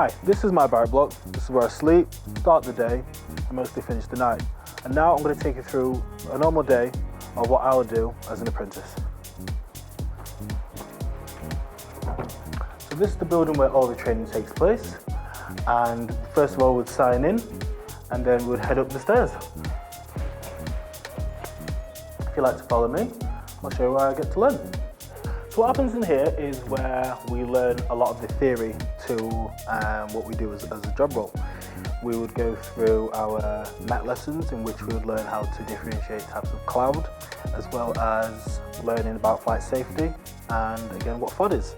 Hi, this is my barrack block. This is where I sleep, start the day, and mostly finish the night. And now I'm going to take you through a normal day of what I would do as an apprentice. So this is the building where all the training takes place. And first of all, we'd sign in, and then we'd head up the stairs. If you'd like to follow me, I'll show you where I get to learn. So what happens in here is where we learn a lot of the theory to what we do as a job role. We would go through our MET lessons, in which we would learn how to differentiate types of cloud, as well as learning about flight safety and again what FOD is.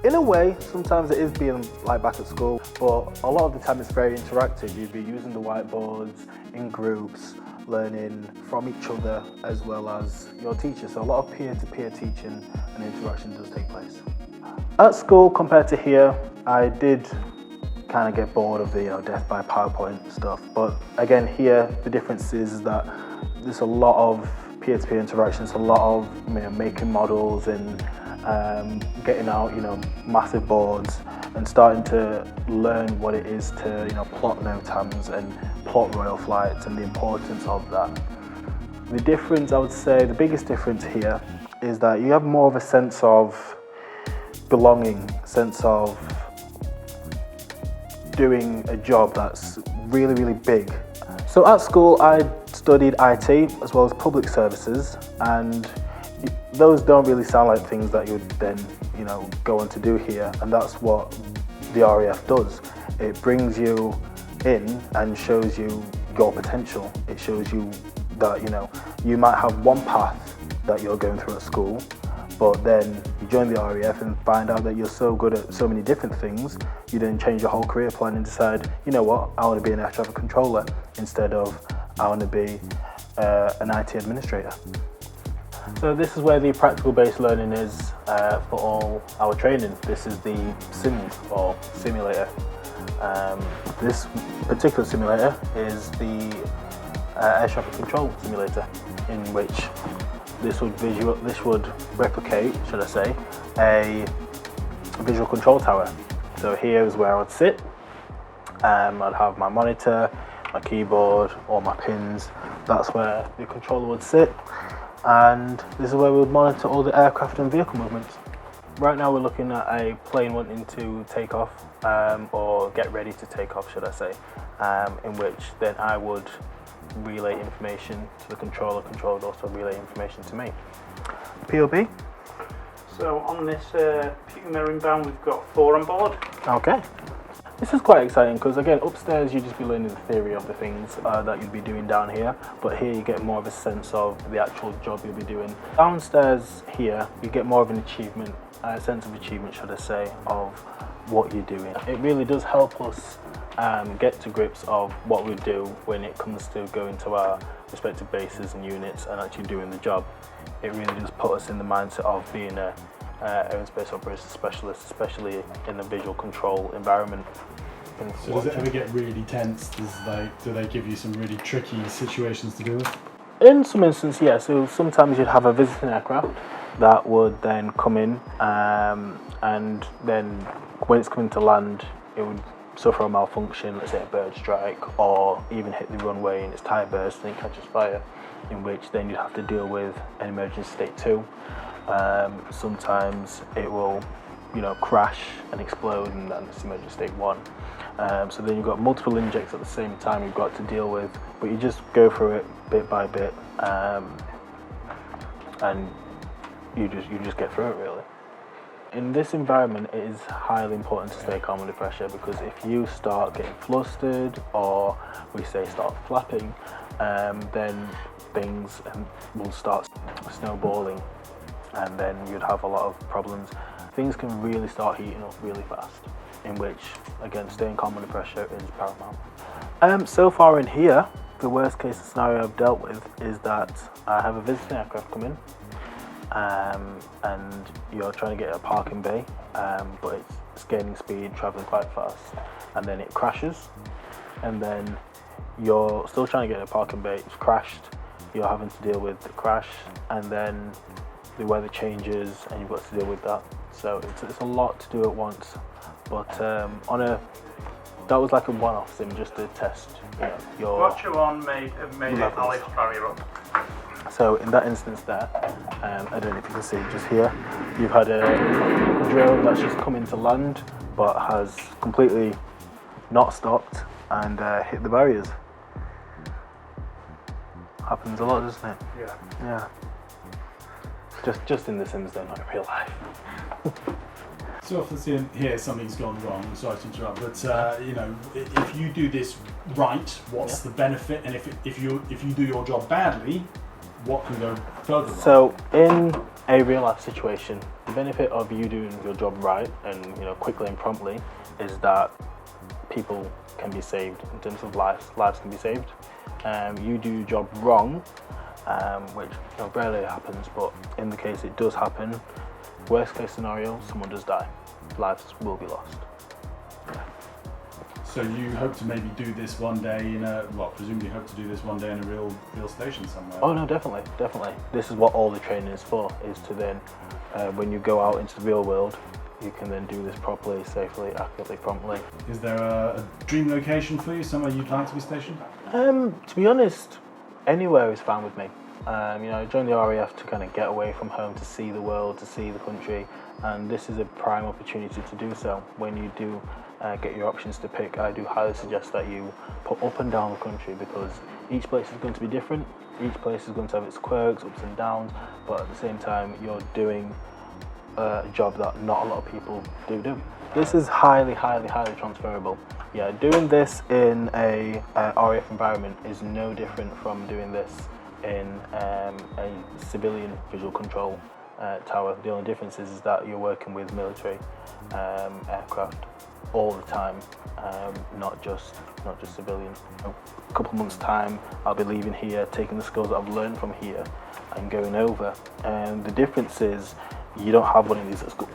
In a way, sometimes it is being like back at school, but a lot of the time it's very interactive. You'd be using the whiteboards in groups, learning from each other as well as your teacher. So a lot of peer-to-peer teaching and interaction does take place. At school, compared to here, I did kind of get bored of the death by PowerPoint stuff. But again, here the difference is that there's a lot of peer-to-peer interactions, a lot of making models and getting out massive boards and starting to learn what it is to plot NOTAMs and plot royal flights and the importance of that. The difference, I would say, the biggest difference here is that you have more of a sense of belonging, sense of doing a job that's really, really big. So at school, I studied IT as well as public services, and those don't really sound like things that you would then, go on to do here, and that's what the RAF does. It brings you in and shows you your potential. It shows you that, you might have one path that you're going through at school, but then you join the RAF and find out that you're so good at so many different things, you then change your whole career plan and decide, you know what, I want to be an air traffic controller instead of I want to be an IT administrator. So this is where the practical based learning is for all our training. This is the sims or simulator. This particular simulator is the air traffic control simulator, in which this would replicate, should I say, a visual control tower. So here is where I'd sit. I'd have my monitor, my keyboard, all my pins. That's where the controller would sit. And this is where we would monitor all the aircraft and vehicle movements. Right now we're looking at a plane wanting to take off, or get ready to take off, should I say, in which then I would relay information to the controller would also relay information to me. POB? So on this Puma inbound we've got 4 on board. Okay. This is quite exciting because again, upstairs you'd just be learning the theory of the things that you'd be doing down here, but here you get more of a sense of the actual job you'll be doing. Downstairs here, you get more of an achievement, a sense of achievement, should I say, of what you're doing. It really does help us get to grips of what we do when it comes to going to our respective bases and units and actually doing the job. It really does put us in the mindset of being a aerospace operations specialist, especially in a visual control environment. So does it ever get really tense? Do they give you some really tricky situations to deal with? In some instances, yeah. So sometimes you'd have a visiting aircraft that would then come in, and then when it's coming to land, it would suffer a malfunction, let's say a bird strike, or even hit the runway and its tyre bursts and it catches fire, in which then you'd have to deal with an emergency state 2. Sometimes it will, crash and explode, and that's emergency state 1. So then you've got multiple injects at the same time you've got to deal with, but you just go through it bit by bit, and you just get through it really. In this environment, it is highly important to stay calm under pressure, because if you start getting flustered, or we say start flapping, then things will start snowballing, and then you'd have a lot of problems. Things can really start heating up really fast, in which, again, staying calm under pressure is paramount. So far in here, the worst case scenario I've dealt with is that I have a visiting aircraft come in, and you're trying to get a parking bay, but it's gaining speed, traveling quite fast, and then it crashes, and then you're still trying to get a parking bay, it's crashed, you're having to deal with the crash, and then the weather changes and you've got to deal with that. So it's a lot to do at once. But that was like a one-off sim just to test, your. Watcher 1 made an Alex barrier up. So in that instance there, I don't know if you can see just here, you've had a drone that's just come into land, but has completely not stopped and hit the barriers. Happens a lot, doesn't it? Yeah. Yeah. Just in the Sims though, not in real life. So often here something's gone wrong, sorry to interrupt, but if you do this right, what's the benefit? And if you do your job badly, what can go further wrong? So in a real life situation, the benefit of you doing your job right and quickly and promptly is that people can be saved in terms of lives can be saved. You do your job wrong, which rarely happens, but in the case it does happen, worst case scenario, someone does die. Lives will be lost. So you hope to maybe do this one day presumably hope to do this one day in a real station somewhere? Oh no, definitely. This is what all the training is for, is to then, when you go out into the real world, you can then do this properly, safely, accurately, promptly. Is there a dream location for you, somewhere you'd like to be stationed? To be honest, anywhere is fine with me. I joined the RAF to kind of get away from home, to see the world, to see the country, and this is a prime opportunity to do so. When you do get your options to pick, I do highly suggest that you put up and down the country, because each place is going to be different. Each place is going to have its quirks, ups and downs, but at the same time, you're doing a job that not a lot of people do. This is highly transferable. Yeah, doing this in a RAF environment is no different from doing this in a civilian visual control tower. The only difference is that you're working with military aircraft all the time, not just civilian. A couple of months' time, I'll be leaving here, taking the skills that I've learned from here and going over. And the difference is, you don't have one of these at school.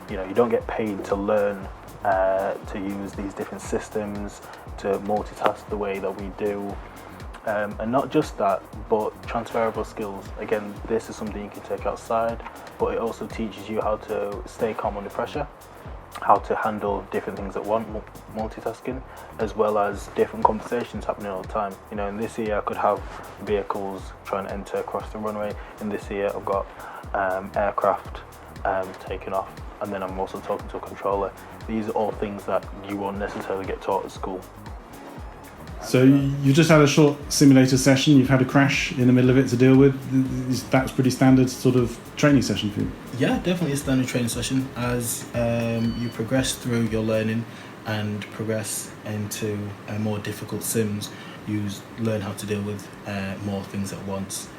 You don't get paid to learn to use these different systems, to multitask the way that we do. And not just that, but transferable skills. Again, this is something you can take outside, but it also teaches you how to stay calm under pressure, how to handle different things at once, multitasking, as well as different conversations happening all the time. In this year I could have vehicles trying to enter across the runway. In this year I've got aircraft taking off, and then I'm also talking to a controller. These are all things that you won't necessarily get taught at school. So you just had a short simulator session, you've had a crash in the middle of it to deal with. That's pretty standard sort of training session for you? Yeah, definitely a standard training session. As you progress through your learning and progress into more difficult sims, you learn how to deal with more things at once.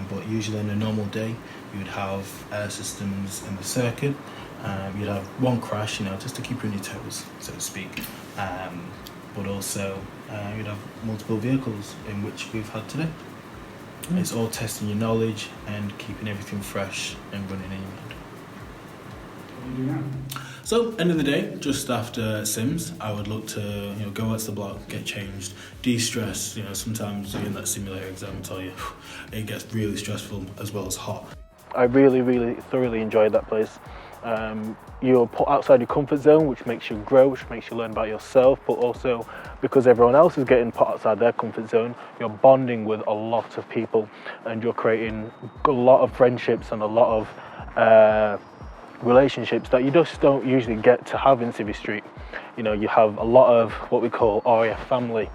But usually on a normal day, you would have systems in the circuit. You'd have one crash, just to keep you on your toes, so to speak. But also you'd have multiple vehicles in which we've had today. It's all testing your knowledge and keeping everything fresh and running in your mind. What do you do now? So, end of the day, just after Sims, I would look to go out to the block, get changed, de-stress. Sometimes doing that simulator exam, I tell you, it gets really stressful as well as hot. I really thoroughly enjoyed that place. You're put outside your comfort zone, which makes you grow, which makes you learn about yourself, but also because everyone else is getting put outside their comfort zone, you're bonding with a lot of people and you're creating a lot of friendships and a lot of relationships that you just don't usually get to have in Civvy Street. You have a lot of what we call RAF family,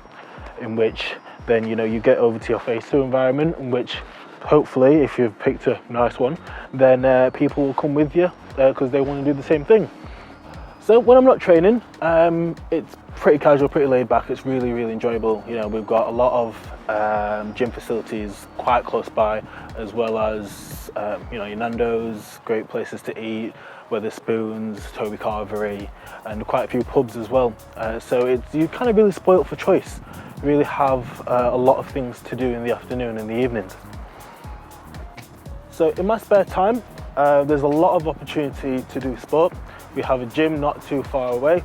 in which then you get over to your phase 2 environment, in which hopefully, if you've picked a nice one, then people will come with you because they want to do the same thing. So when I'm not training, it's pretty casual, pretty laid back. It's really enjoyable. We've got a lot of gym facilities quite close by, as well as your Nando's, great places to eat, Weatherspoons, Toby Carvery, and quite a few pubs as well. So you're kind of really spoilt for choice. You really have a lot of things to do in the afternoon and the evenings. So in my spare time, there's a lot of opportunity to do sport. We have a gym not too far away.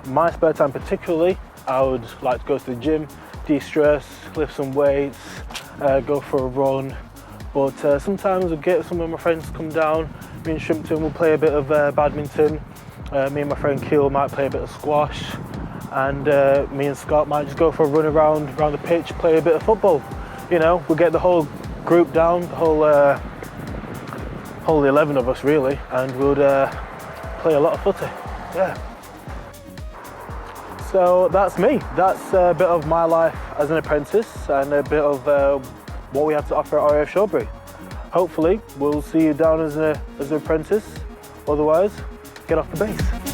My spare time particularly, I would like to go to the gym, de-stress, lift some weights, go for a run. But sometimes I'll get some of my friends to come down. Me and Shrimpton will play a bit of badminton. Me and my friend Keel might play a bit of squash, and me and Scott might just go for a run around the pitch, play a bit of football. You know, we'll get the whole group down, the whole 11 of us really, and we'll play a lot of footy. Yeah. So that's me. That's a bit of my life as an apprentice and a bit of what we have to offer at RAF Shawbury. Hopefully we'll see you down as an apprentice. Otherwise, get off the base.